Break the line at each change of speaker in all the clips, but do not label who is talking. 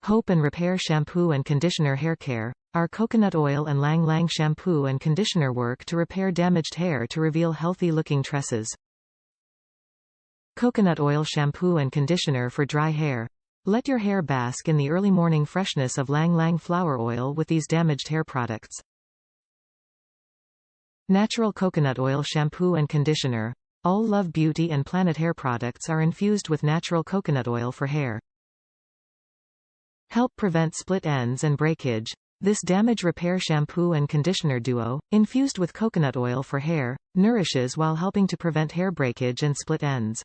Hope and Repair Shampoo and Conditioner Hair Care. Our coconut oil and Ylang shampoo and conditioner work to repair damaged hair to reveal healthy-looking tresses. Coconut oil shampoo and conditioner for dry hair. Let your hair bask in the early morning freshness of Ylang flower oil with these damaged hair products. Natural coconut oil shampoo and conditioner. All Love Beauty and Planet hair products are infused with natural coconut oil for hair. Help prevent split ends and breakage. This damage repair shampoo and conditioner duo, infused with coconut oil for hair, nourishes while helping to prevent hair breakage and split ends.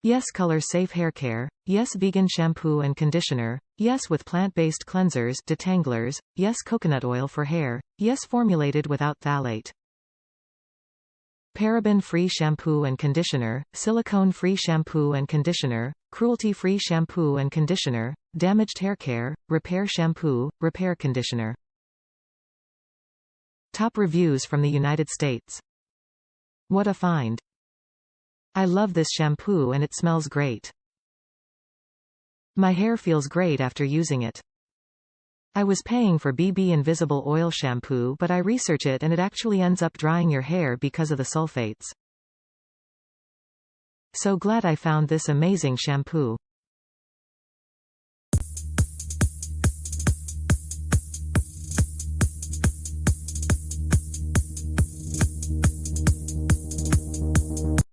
Yes Color Safe Hair Care. Yes Vegan Shampoo and Conditioner. Yes with plant-based cleansers, detanglers. Yes Coconut Oil for hair. Yes Formulated without phthalate. Paraben-free shampoo and conditioner, silicone-free shampoo and conditioner, cruelty-free shampoo and conditioner, damaged hair care, repair shampoo, repair conditioner. Top reviews from the United States. What a find. I love this shampoo and it smells great. My hair feels great after using it. I was paying for BB Invisible Oil Shampoo but I research it and it actually ends up drying your hair because of the sulfates. So glad I found this amazing shampoo.